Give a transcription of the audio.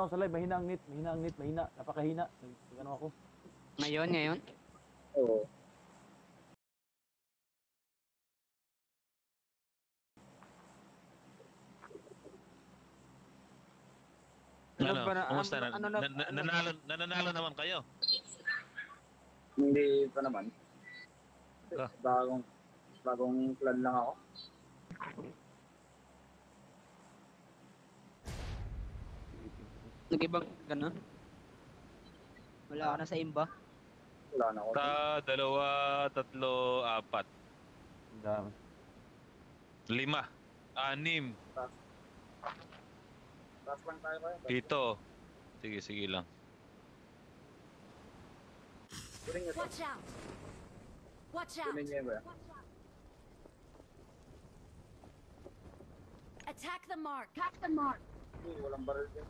ako sa live, mahina ang net, mahina. Napakahina. Ano ako? Ngayon? Oo. Ano, ba na, kumusta? Nananalo naman kayo? Hindi pa naman. Ah. Bagong plan lang ako. nag-ibang ganun? Wala ka na sa imba? Wala na ako. 2, 3, 4, Ang dami. 5, 6, Taas lang tayo kayo. 7. Sige lang. Kunin nyo to. Watch out! Watch out! Kunin nyo yun ba? Attack the mark! Attack the mark! Hindi, walang baril dyan.